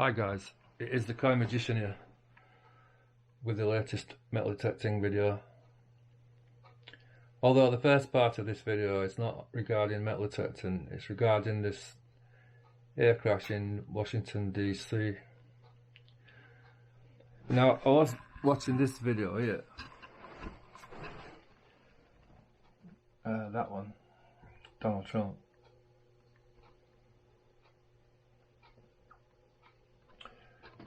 Hi guys, it is the Coin Magician here with the latest metal detecting video. Although the first part of this video is not regarding metal detecting, it's regarding this air crash in Washington DC. Now I was watching this video here, that one, Donald Trump.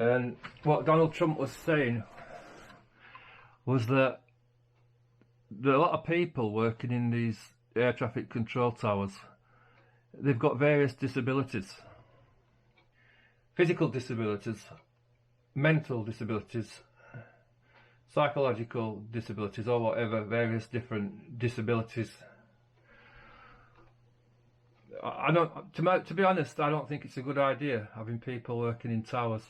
And what Donald Trump was saying was that there are a lot of people working in these air traffic control towers. They've got various disabilities. Physical disabilities, mental disabilities, psychological disabilities, or whatever, various different disabilities. To be honest, I don't think it's a good idea having people working in towers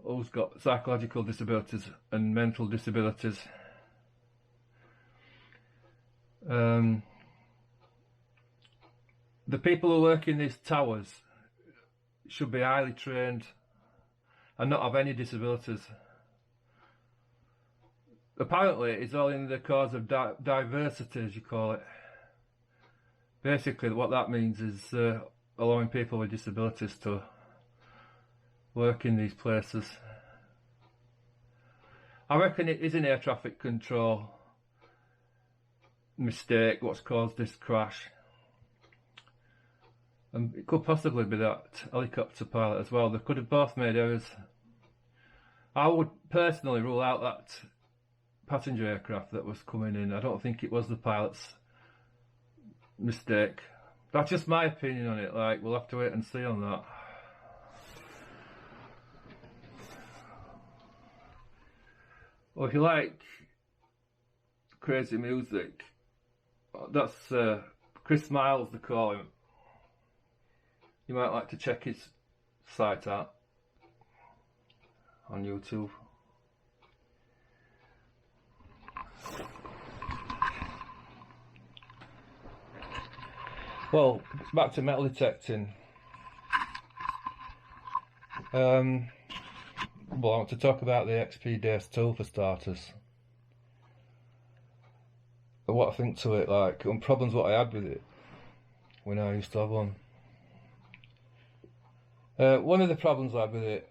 who's got psychological disabilities and mental disabilities. The people who work in these towers should be highly trained and not have any disabilities. Apparently it's all in the cause of diversity, as you call it. Basically what that means is allowing people with disabilities to work in these places. I reckon it is an air traffic control mistake what's caused this crash, and it could possibly be that helicopter pilot as well. They could have both made errors. I would personally rule out that passenger aircraft that was coming in. I don't think it was the pilot's mistake. That's just my opinion on it. Like, we'll have to wait and see on that. Well, if you like crazy music, that's Chris Miles, they call him. You might like to check his site out on YouTube. Well, back to metal detecting. Well, I want to talk about the XP Dace tool for starters. What I think to it, like, and problems what I had with it when I used to have one. One of the problems I had with it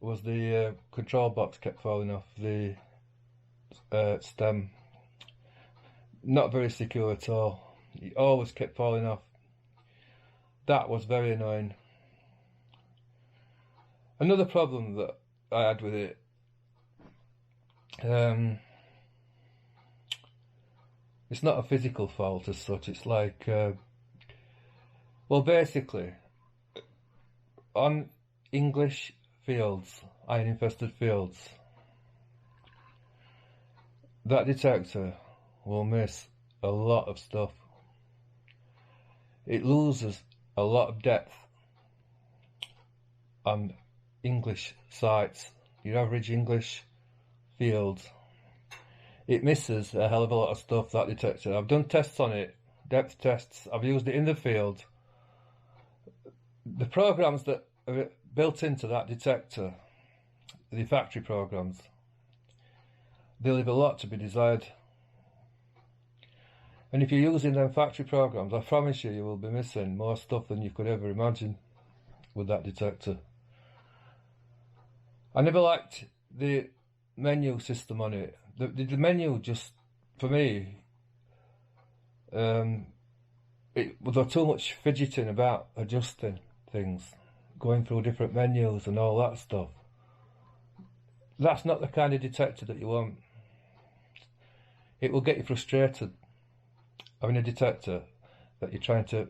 was the control box kept falling off the stem. Not very secure at all. It always kept falling off. That was very annoying. Another problem that I had with it, it's not a physical fault as such. It's like, well, basically, on English fields, iron infested fields, that detector will miss a lot of stuff. It loses a lot of depth on English sites, your average English fields. It misses a hell of a lot of stuff, that detector. I've done tests on it, depth tests. I've used it in the field. The programs that are built into that detector, the factory programs, they leave a lot to be desired. And if you're using them factory programs, I promise you, you will be missing more stuff than you could ever imagine with that detector. I never liked the menu system on it. The menu just, for me, it was too much fidgeting about adjusting things, going through different menus and all that stuff. That's not the kind of detector that you want. It will get you frustrated having a detector that you're trying to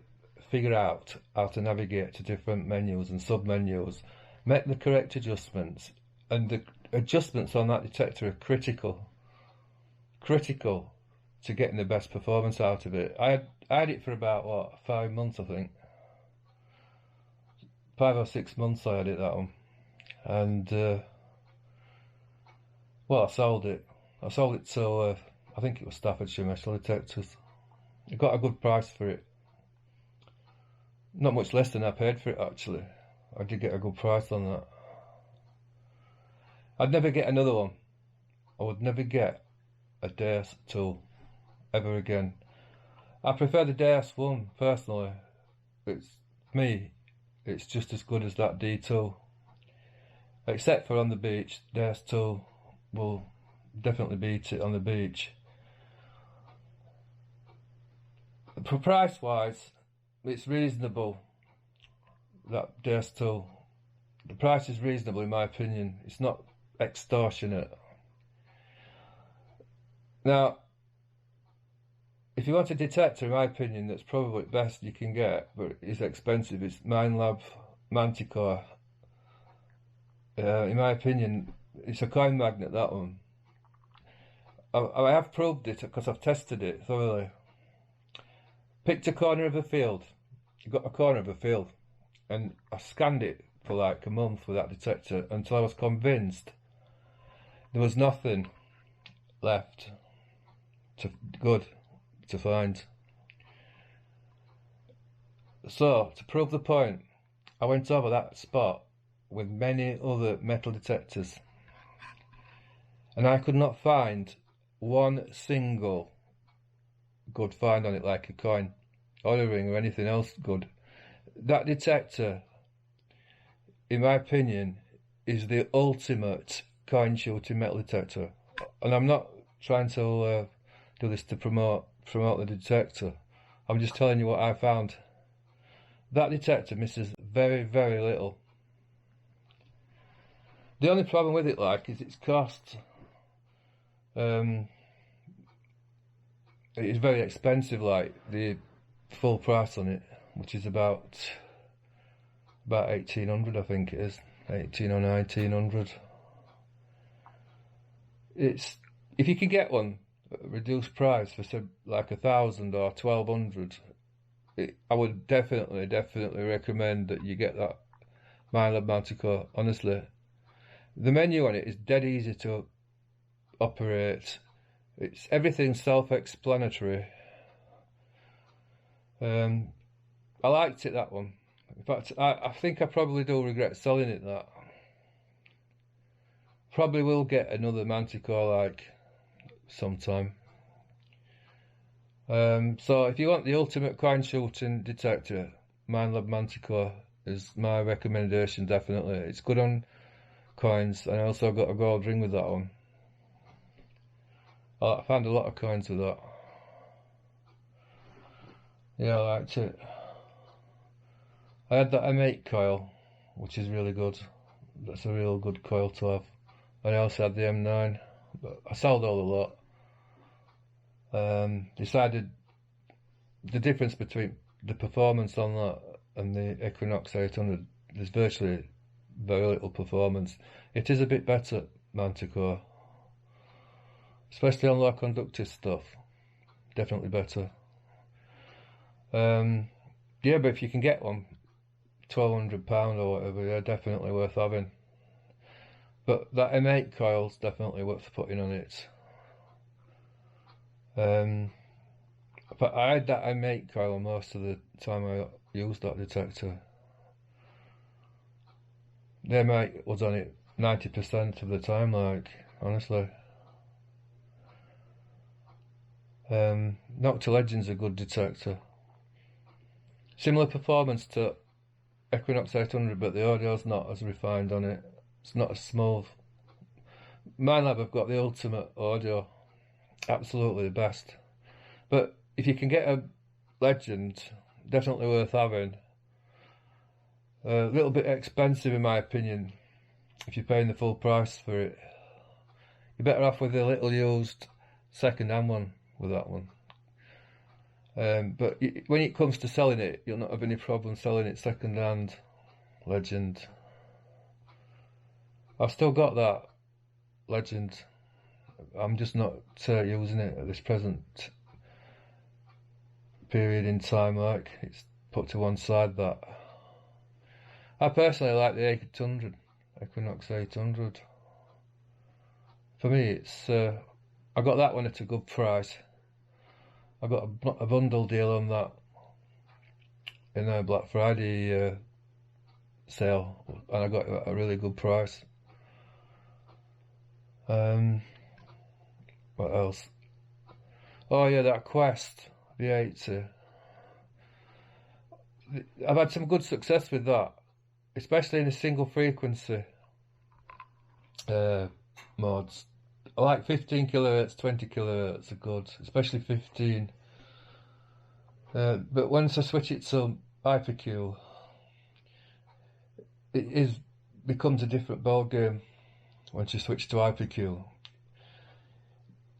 figure out how to navigate to different menus and sub-menus, make the correct adjustments, and the adjustments on that detector are critical to getting the best performance out of it. I had it for about, what, 5 months, I think. 5 or 6 months I had it, that one. And, well, I sold it to, I think it was Staffordshire Metal Detectors. I got a good price for it. Not much less than I paid for it, actually. I did get a good price on that. I'd never get another one. I would never get a Deus tool ever again. I prefer the Deus one personally. It's just as good as that D tool. Except for on the beach, Deus tool will definitely beat it on the beach. For price wise, it's reasonable. That Deus tool, the price is reasonable in my opinion. It's not extortionate. Now, if you want a detector, in my opinion, that's probably the best you can get, but it's expensive. It's Minelab Manticore. In my opinion, it's a coin magnet, that one. I have probed it because I've tested it thoroughly. Picked a corner of a field. You got a corner of a field, and I scanned it for like a month with that detector until I was convinced there was nothing left to find. So, to prove the point, I went over that spot with many other metal detectors, and I could not find one single good find on it, like a coin or a ring or anything else good. That detector, in my opinion, is the ultimate coin shooting metal detector. And I'm not trying to do this to promote the detector. I'm just telling you what I found. That detector misses very, very little. The only problem with it, like, is its cost. It is very expensive, like the full price on it, which is about 1800, I think it is, 18 or 1900. It's, if you can get one at a reduced price for say like 1000 or 1200, I would definitely recommend that you get that Minelab Manticore. Honestly, the menu on it is dead easy to operate. It's everything's self-explanatory. I liked it, that one. In fact, I think I probably do regret selling it. That probably will get another Manticore like sometime. So if you want the ultimate coin shooting detector, Minelab Manticore is my recommendation. Definitely, it's good on coins, and I also got a gold ring with that one. I found a lot of coins with that. Yeah, I liked it. I had that M8 coil, which is really good. That's a real good coil to have. And I also had the M9, but I sold all the lot. Decided the difference between the performance on that and the Equinox 800, there's virtually very little performance. It is a bit better, Manticore, especially on low conductive stuff. Definitely better. Yeah, but if you can get one, £1,200 or whatever, yeah, definitely worth having. But that M8 coil's definitely worth putting on it. But I had that M8 coil most of the time I used that detector. The M8 was on it 90% of the time, like, honestly. Nocta Legend's a good detector. Similar performance to Equinox 800, but the audio's not as refined on it. It's not as smooth. Minelab have got the ultimate audio, absolutely the best. But if you can get a Legend, definitely worth having. A little bit expensive in my opinion, if you're paying the full price for it. You're better off with a little used second-hand one with that one. But when it comes to selling it, you'll not have any problem selling it second-hand, Legend. I've still got that Legend. I'm just not using it at this present period in time, like, it's put to one side. That I personally like the 800, Equinox 800. For me, it's I got that one at a good price. I got a bundle deal on that in a Black Friday sale, and I got it at a really good price. What else? Oh yeah, that Quest V80. I've had some good success with that, especially in the single frequency mods. I like 15 kilohertz, 20 kilohertz are good, especially 15. But once I switch it to IPQ, becomes a different ball game. Once you switch to IPQ,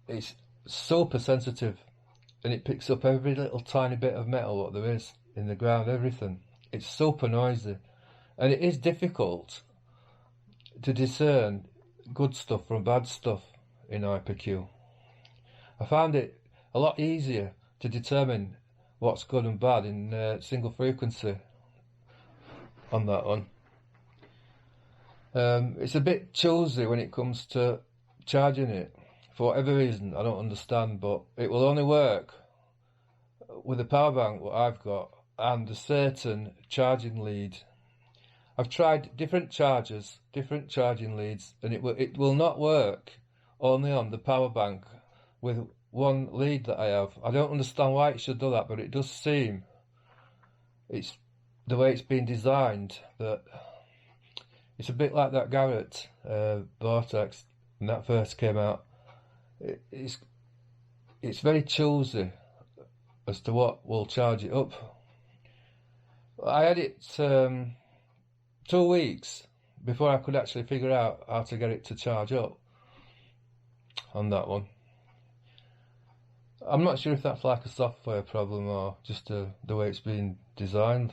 it's super sensitive, and it picks up every little tiny bit of metal what there is in the ground, everything. It's super noisy, and it is difficult to discern good stuff from bad stuff in IPQ. I found it a lot easier to determine what's good and bad in single frequency on that one. It's a bit choosy when it comes to charging it. For whatever reason, I don't understand, but it will only work with the power bank what I've got and a certain charging lead. I've tried different chargers, different charging leads, and it will not work only on the power bank with one lead that I have. I don't understand why it should do that, but it does seem it's the way it's been designed that it's a bit like that Garrett Vortex when that first came out. It's very choosy as to what will charge it up. I had it 2 weeks before I could actually figure out how to get it to charge up on that one. I'm not sure if that's like a software problem or just the way it's been designed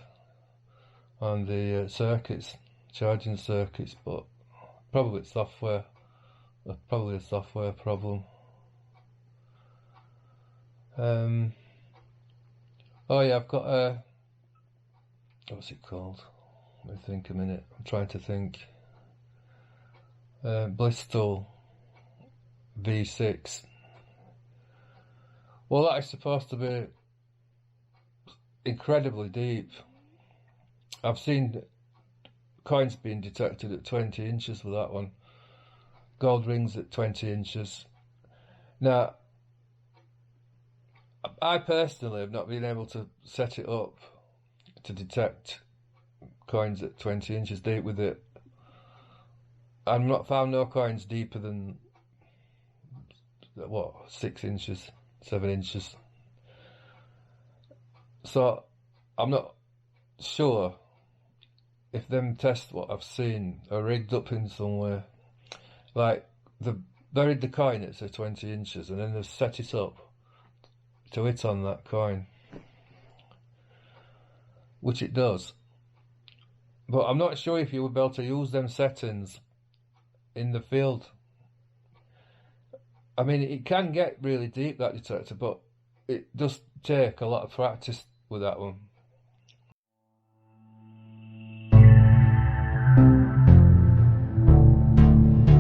on the circuits, charging circuits, but probably it's software. Probably a software problem. Oh yeah, I've got a what's it called? Let me think a minute. I'm trying to think. Bristol V6. Well, that is supposed to be incredibly deep. I've seen coins being detected at 20 inches with that one. Gold rings at 20 inches. Now, I personally have not been able to set it up to detect coins at 20 inches deep with it. I've not found no coins deeper than, 6 inches, 7 inches. So, I'm not sure if them tests what I've seen are rigged up in some way. Like, they've buried the coin at say 20 inches and then they've set it up to hit on that coin, which it does. But I'm not sure if you would be able to use them settings in the field. I mean, it can get really deep, that detector, but it does take a lot of practice with that one.